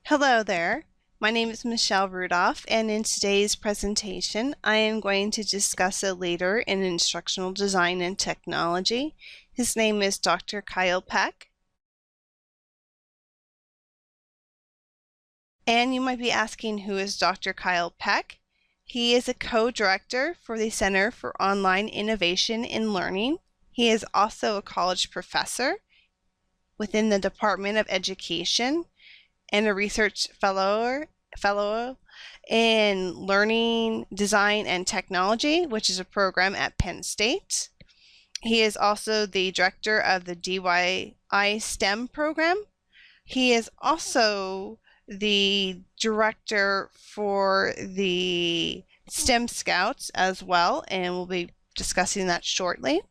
Hello there. My name is Michelle Rudolph, and in today's presentation, I am going to discuss a leader in instructional design and technology. His name is Dr. Kyle Peck. And you might be asking, who is Dr. Kyle Peck? He is a co-director for the Center for Online Innovation in Learning. He is also a college professor within the Department of Education and a research fellow in Learning, Design, and Technology, which is a program at Penn State. He is also the director of the DYI STEM program. He is also the director for the STEM Scouts as well, and we'll be discussing that shortly.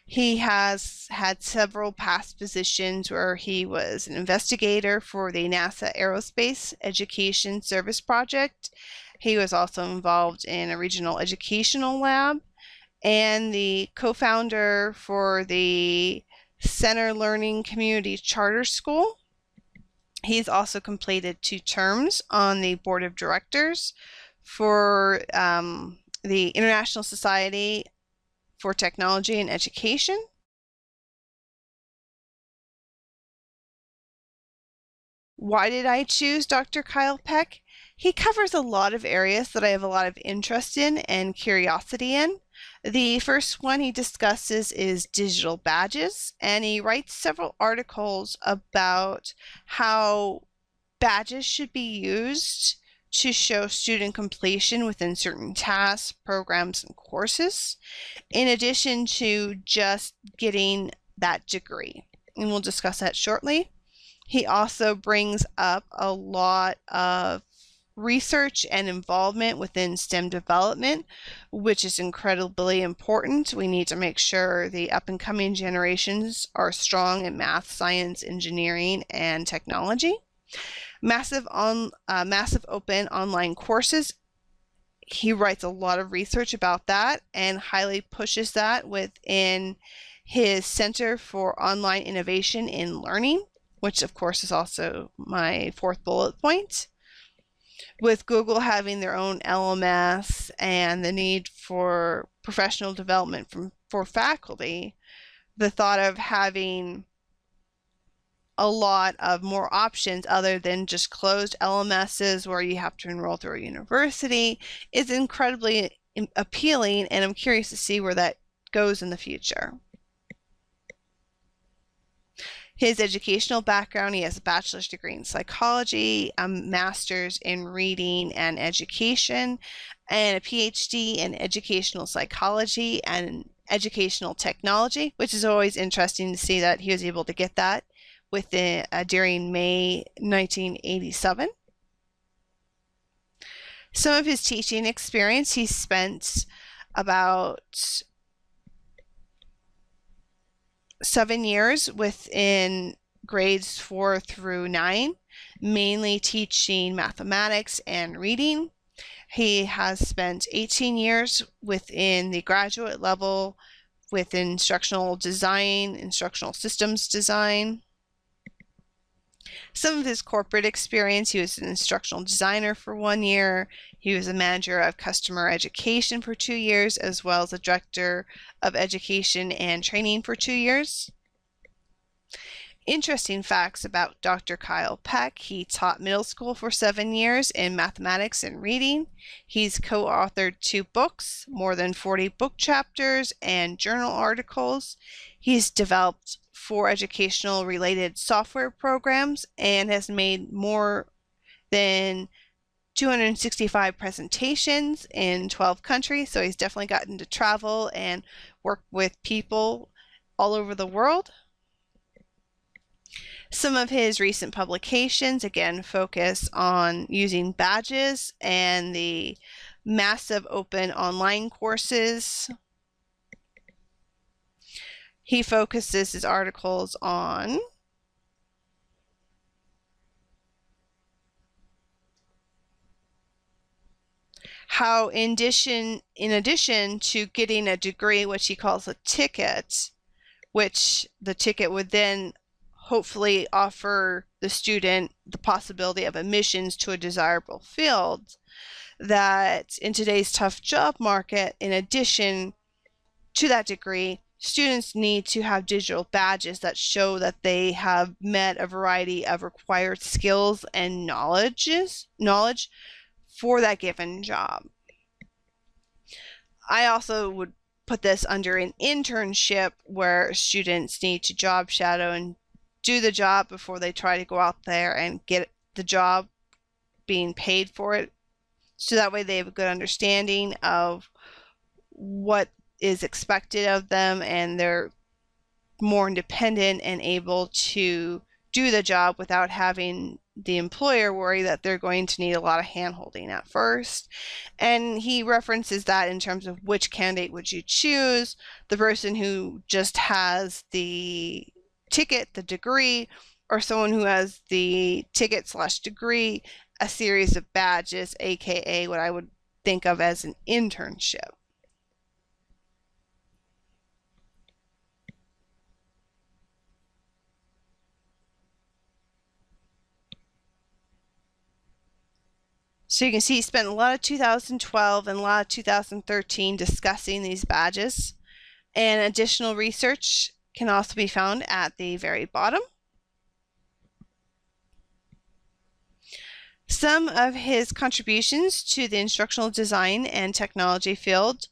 He has had several past positions where he was an investigator for the NASA Aerospace Education Service Project. He was also involved in a regional educational lab and the co-founder for the Center Learning Community Charter School. He's also completed 2 terms on the board of directors for the International Society for Technology and Education. Why did I choose Dr. Kyle Peck? He covers a lot of areas that I have a lot of interest in and curiosity in. The first one he discusses is digital badges, and he writes several articles about how badges should be used to show student completion within certain tasks, programs, and courses, in addition to just getting that degree. And we'll discuss that shortly. He also brings up a lot of research and involvement within STEM development, which is incredibly important. We need to make sure the up and coming generations are strong in math, science, engineering, and technology. Massive open online courses. He writes a lot of research about that and highly pushes that within his Center for Online Innovation in Learning, which of course is also my 4th bullet point. With Google having their own LMS and the need for professional development for faculty, the thought of having a lot of more options other than just closed LMSs where you have to enroll through a university is incredibly appealing, and I'm curious to see where that goes in the future. His educational background, he has a bachelor's degree in psychology, a master's in reading and education, and a PhD in educational psychology and educational technology, which is always interesting to see that he was able to get that during May 1987. Some of his teaching experience, he spent about 7 years within grades 4 through 9, mainly teaching mathematics and reading. He has spent 18 years within the graduate level with instructional design, instructional systems design. Some of his corporate experience, he was an instructional designer for 1 year. He was a manager of customer education for 2 years, as well as a director of education and training for 2 years. Interesting facts about Dr. Kyle Peck. He taught middle school for 7 years in mathematics and reading. He's co-authored 2 books, more than 40 book chapters, and journal articles. He's developed 4 educational related software programs and has made more than 265 presentations in 12 countries. So he's definitely gotten to travel and work with people all over the world. Some of his recent publications, again, focus on using badges and the massive open online courses. He focuses his articles on how in addition to getting a degree, which he calls a ticket, which the ticket would then hopefully offer the student the possibility of admissions to a desirable field, that in today's tough job market, in addition to that degree, students need to have digital badges that show that they have met a variety of required skills and knowledge for that given job. I also would put this under an internship where students need to job shadow and do the job before they try to go out there and get the job, being paid for it. So that way they have a good understanding of what is expected of them, and they're more independent and able to do the job without having the employer worry that they're going to need a lot of hand-holding at first. And he references that in terms of which candidate would you choose, the person who just has the ticket, the degree, or someone who has the ticket/degree, a series of badges, aka what I would think of as an internship. So you can see he spent a lot of 2012 and a lot of 2013 discussing these badges, and additional research can also be found at the very bottom. Some of his contributions to the instructional design and technology field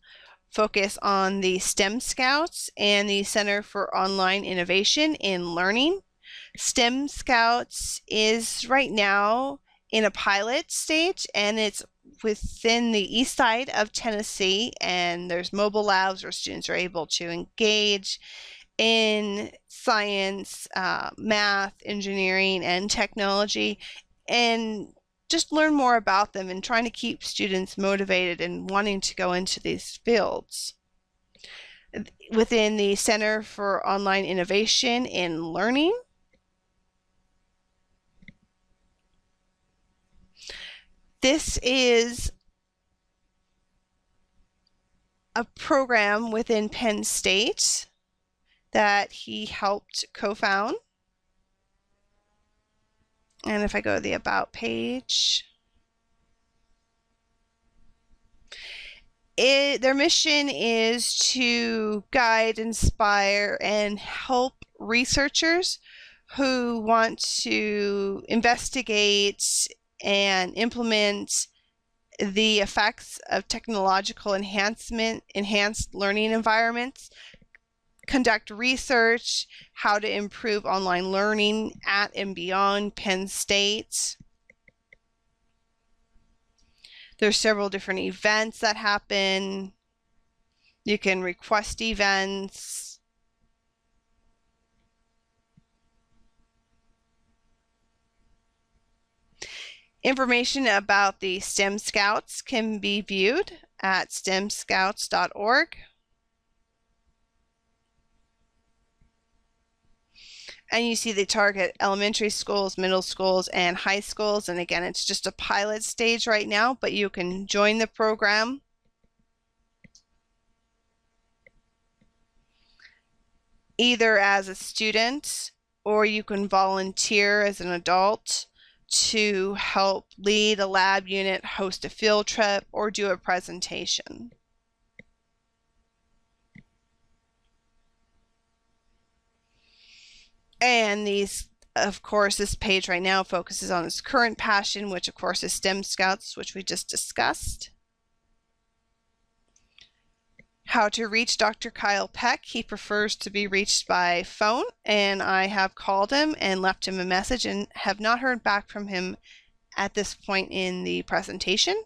focus on the STEM Scouts and the Center for Online Innovation in Learning. STEM Scouts is right now in a pilot stage, and it's within the east side of Tennessee, and there's mobile labs where students are able to engage in science, math, engineering, and technology, and just learn more about them and trying to keep students motivated and wanting to go into these fields. Within the Center for Online Innovation in Learning, this is a program within Penn State that he helped co-found. And if I go to the About page, their mission is to guide, inspire, and help researchers who want to investigate and implement the effects of technological enhanced learning environments, conduct research, how to improve online learning at and beyond Penn State. There's several different events that happen. You can request events. Information about the STEM Scouts can be viewed at stemscouts.org. And you see they target elementary schools, middle schools, and high schools. And again, it's just a pilot stage right now, but you can join the program. Either as a student, or you can volunteer as an adult to help lead a lab unit, host a field trip, or do a presentation. And these, of course, this page right now focuses on his current passion, which of course is STEM Scouts, which we just discussed. How to reach Dr. Kyle Peck. He prefers to be reached by phone, and I have called him and left him a message and have not heard back from him at this point in the presentation.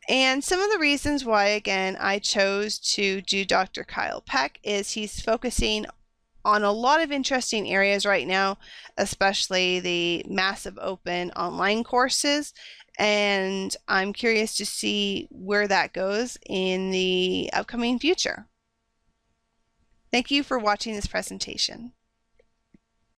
And some of the reasons why, again, I chose to do Dr. Kyle Peck is he's focusing on a lot of interesting areas right now, especially the massive open online courses. And I'm curious to see where that goes in the upcoming future. Thank you for watching this presentation.